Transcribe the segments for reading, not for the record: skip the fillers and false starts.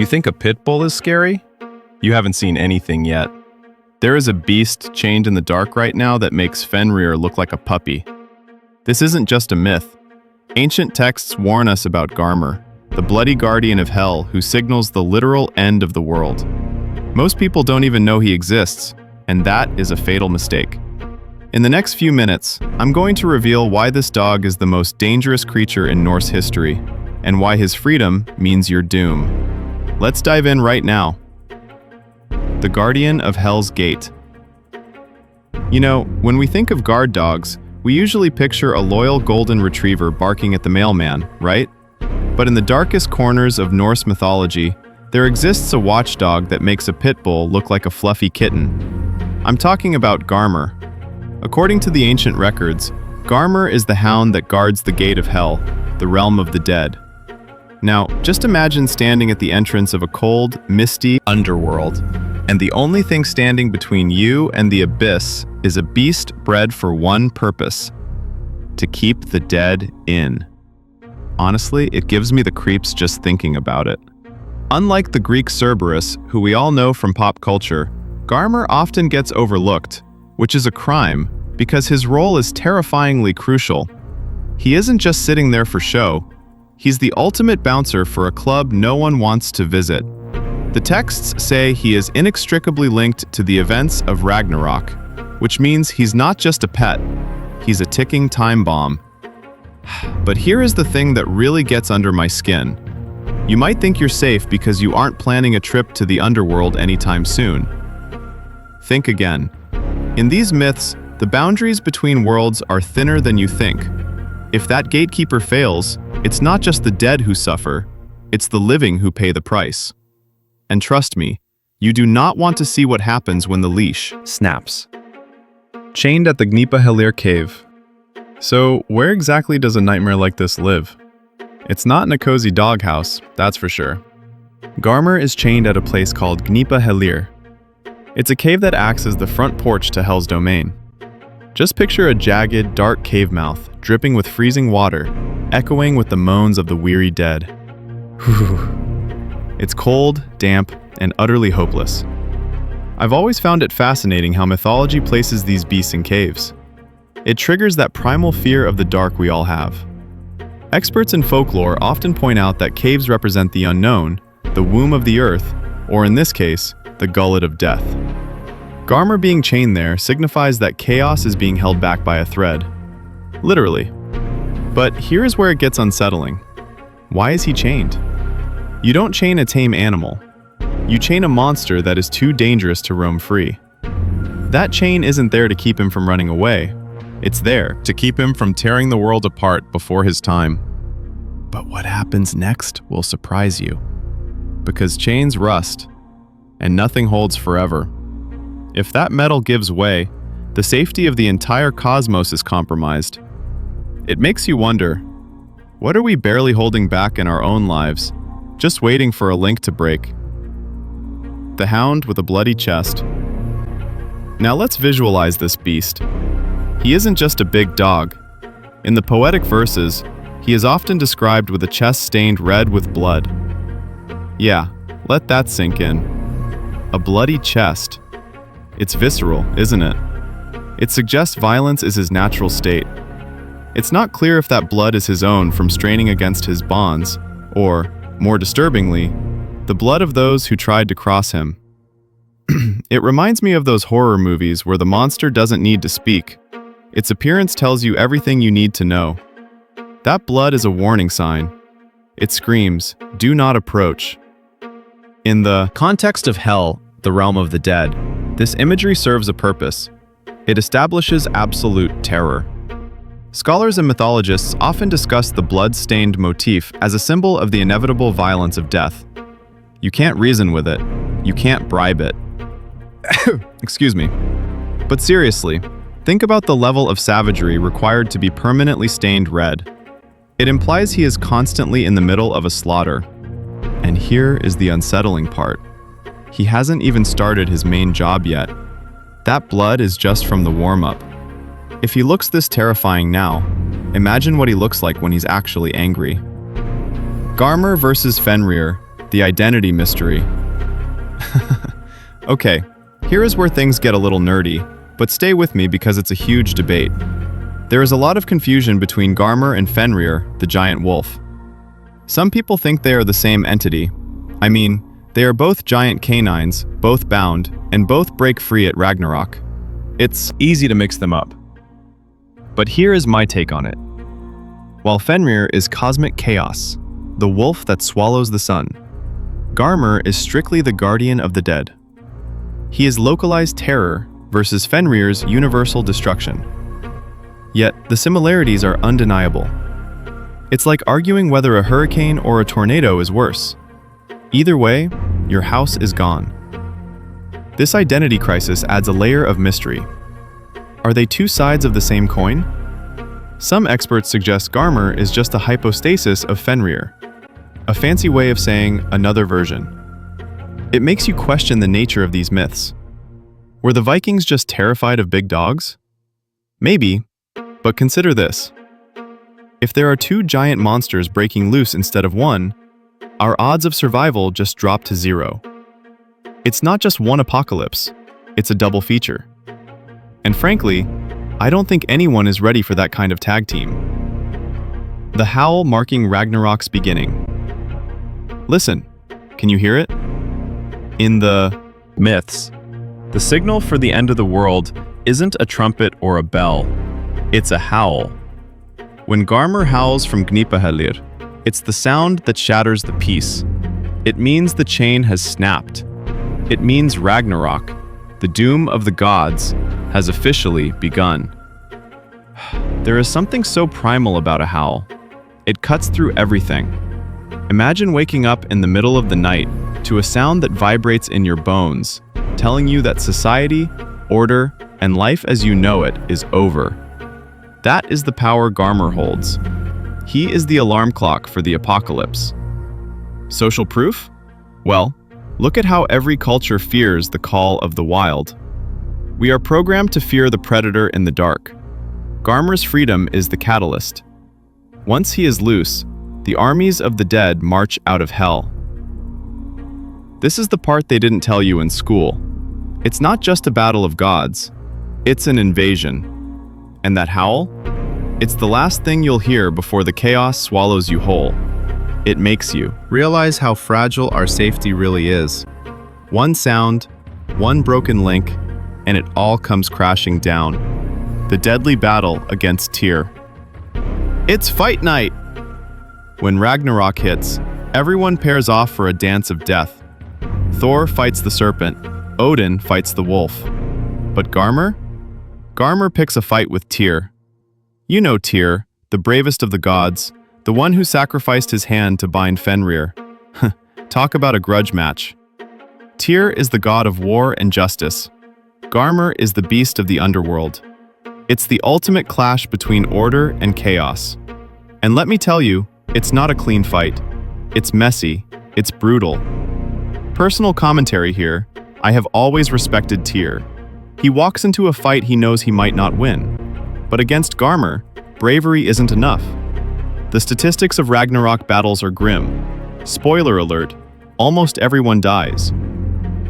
You think a pit bull is scary? You haven't seen anything yet. There is a beast chained in the dark right now that makes Fenrir look like a puppy. This isn't just a myth. Ancient texts warn us about Garmr, the bloody Guardian of Hel who signals the literal end of the world. Most people don't even know he exists, and that is a fatal mistake. In the next few minutes, I'm going to reveal why this dog is the most dangerous creature in Norse history, and why his freedom means your doom. Let's dive in right now. The Guardian of Hel's Gate. You know, when we think of guard dogs, we usually picture a loyal golden retriever barking at the mailman, right? But in the darkest corners of Norse mythology, there exists a watchdog that makes a pit bull look like a fluffy kitten. I'm talking about Garmr. According to the ancient records, Garmr is the hound that guards the gate of Hel, the realm of the dead. Now, just imagine standing at the entrance of a cold, misty underworld, and the only thing standing between you and the abyss is a beast bred for one purpose: to keep the dead in. Honestly, it gives me the creeps just thinking about it. Unlike the Greek Cerberus, who we all know from pop culture, Garmr often gets overlooked, which is a crime because his role is terrifyingly crucial. He isn't just sitting there for show. He's the ultimate bouncer for a club no one wants to visit. The texts say he is inextricably linked to the events of Ragnarok, which means he's not just a pet, he's a ticking time bomb. But here is the thing that really gets under my skin. You might think you're safe because you aren't planning a trip to the underworld anytime soon. Think again. In these myths, the boundaries between worlds are thinner than you think. If that gatekeeper fails, it's not just the dead who suffer, it's the living who pay the price. And trust me, you do not want to see what happens when the leash snaps. Chained at the Gnipahellir cave. So, where exactly does a nightmare like this live? It's not in a cozy doghouse, that's for sure. Garmr is chained at a place called Gnipahellir. It's a cave that acts as the front porch to Hel's domain. Just picture a jagged, dark cave mouth, dripping with freezing water, echoing with the moans of the weary dead. It's cold, damp, and utterly hopeless. I've always found it fascinating how mythology places these beasts in caves. It triggers that primal fear of the dark we all have. Experts in folklore often point out that caves represent the unknown, the womb of the earth, or in this case, the gullet of death. Garmr being chained there signifies that chaos is being held back by a thread. Literally. But here is where it gets unsettling. Why is he chained? You don't chain a tame animal. You chain a monster that is too dangerous to roam free. That chain isn't there to keep him from running away. It's there to keep him from tearing the world apart before his time. But what happens next will surprise you. Because chains rust, and nothing holds forever. If that metal gives way, the safety of the entire cosmos is compromised. It makes you wonder, what are we barely holding back in our own lives, just waiting for a link to break? The Hound with a bloody chest. Now let's visualize this beast. He isn't just a big dog. In the poetic verses, he is often described with a chest stained red with blood. Yeah, let that sink in. A bloody chest. It's visceral, isn't it? It suggests violence is his natural state. It's not clear if that blood is his own from straining against his bonds, or, more disturbingly, the blood of those who tried to cross him. It reminds me of those horror movies where the monster doesn't need to speak. Its appearance tells you everything you need to know. That blood is a warning sign. It screams, "Do not approach." In the context of Hel, the realm of the dead, this imagery serves a purpose. It establishes absolute terror. Scholars and mythologists often discuss the blood-stained motif as a symbol of the inevitable violence of death. You can't reason with it. You can't bribe it. Excuse me. But seriously, think about the level of savagery required to be permanently stained red. It implies he is constantly in the middle of a slaughter. And here is the unsettling part. He hasn't even started his main job yet. That blood is just from the warm-up. If he looks this terrifying now, imagine what he looks like when he's actually angry. Garmr versus Fenrir, the identity mystery. Okay, here is where things get a little nerdy, but stay with me because it's a huge debate. There is a lot of confusion between Garmr and Fenrir, the giant wolf. Some people think they are the same entity. I mean, they are both giant canines, both bound, and both break free at Ragnarok. It's easy to mix them up. But here is my take on it. While Fenrir is cosmic chaos, the wolf that swallows the sun, Garmr is strictly the guardian of the dead. He is localized terror versus Fenrir's universal destruction. Yet, the similarities are undeniable. It's like arguing whether a hurricane or a tornado is worse. Either way, your house is gone. This identity crisis adds a layer of mystery. Are they two sides of the same coin? Some experts suggest Garmr is just a hypostasis of Fenrir, a fancy way of saying another version. It makes you question the nature of these myths. Were the Vikings just terrified of big dogs? Maybe, but consider this. If there are two giant monsters breaking loose instead of one, our odds of survival just drop to 0. It's not just one apocalypse, it's a double feature. And frankly, I don't think anyone is ready for that kind of tag team. The howl marking Ragnarok's beginning. Listen, can you hear it? In the myths, the signal for the end of the world isn't a trumpet or a bell, it's a howl. When Garmr howls from Gnipahellir, it's the sound that shatters the peace. It means the chain has snapped. It means Ragnarok, the doom of the gods, has officially begun. There is something so primal about a howl. It cuts through everything. Imagine waking up in the middle of the night to a sound that vibrates in your bones, telling you that society, order, and life as you know it is over. That is the power Garmr holds. He is the alarm clock for the apocalypse. Social proof? Well, look at how every culture fears the call of the wild. We are programmed to fear the predator in the dark. Garmr's freedom is the catalyst. Once he is loose, the armies of the dead march out of hell. This is the part they didn't tell you in school. It's not just a battle of gods, it's an invasion. And that howl? It's the last thing you'll hear before the chaos swallows you whole. It makes you realize how fragile our safety really is. One sound, one broken link, and it all comes crashing down. The deadly battle against Tyr. It's fight night! When Ragnarok hits, everyone pairs off for a dance of death. Thor fights the serpent, Odin fights the wolf. But Garmr? Garmr picks a fight with Tyr. You know Tyr, the bravest of the gods, the one who sacrificed his hand to bind Fenrir. Talk about a grudge match. Tyr is the god of war and justice. Garmr is the beast of the underworld. It's the ultimate clash between order and chaos. And let me tell you, it's not a clean fight. It's messy. It's brutal. Personal commentary here, I have always respected Tyr. He walks into a fight he knows he might not win. But against Garmr, bravery isn't enough. The statistics of Ragnarok battles are grim. Spoiler alert, almost everyone dies.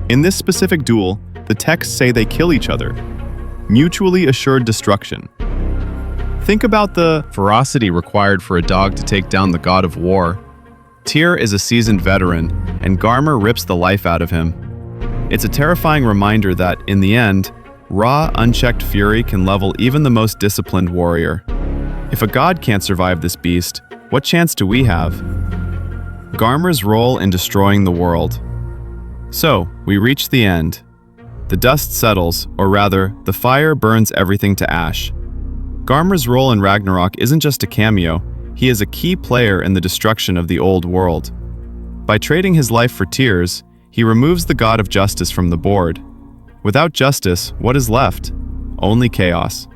In this specific duel, the texts say they kill each other. Mutually assured destruction. Think about the ferocity required for a dog to take down the god of war. Tyr is a seasoned veteran, and Garmr rips the life out of him. It's a terrifying reminder that, in the end, raw, unchecked fury can level even the most disciplined warrior. If a god can't survive this beast, what chance do we have? Garmr's role in destroying the world. So, we reach the end. The dust settles, or rather, the fire burns everything to ash. Garmr's role in Ragnarok isn't just a cameo, he is a key player in the destruction of the old world. By trading his life for Tyr's, he removes the god of justice from the board. Without justice, what is left? Only chaos.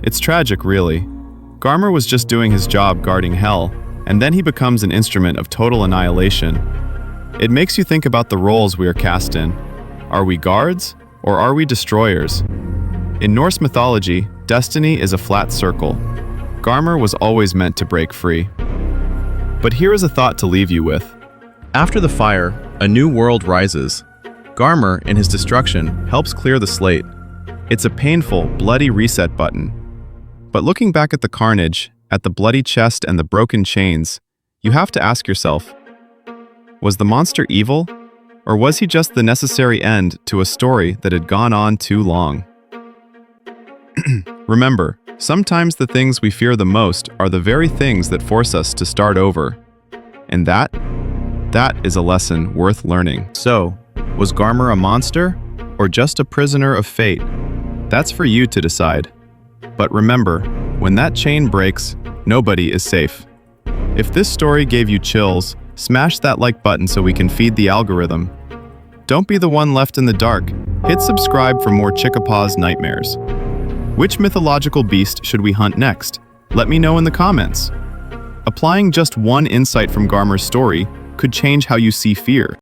It's tragic, really. Garmr was just doing his job guarding Hel, and then he becomes an instrument of total annihilation. It makes you think about the roles we are cast in. Are we guards, or are we destroyers? In Norse mythology, destiny is a flat circle. Garmr was always meant to break free. But here is a thought to leave you with. After the fire, a new world rises. Garmr, in his destruction, helps clear the slate. It's a painful, bloody reset button. But looking back at the carnage, at the bloody chest and the broken chains, you have to ask yourself, was the monster evil? Or was he just the necessary end to a story that had gone on too long? Remember, sometimes the things we fear the most are the very things that force us to start over. And that is a lesson worth learning. So, was Garmr a monster, or just a prisoner of fate? That's for you to decide. But remember, when that chain breaks, nobody is safe. If this story gave you chills, smash that like button so we can feed the algorithm. Don't be the one left in the dark. Hit subscribe for more ChickaPaws nightmares. Which mythological beast should we hunt next? Let me know in the comments. Applying just one insight from Garmr's story could change how you see fear.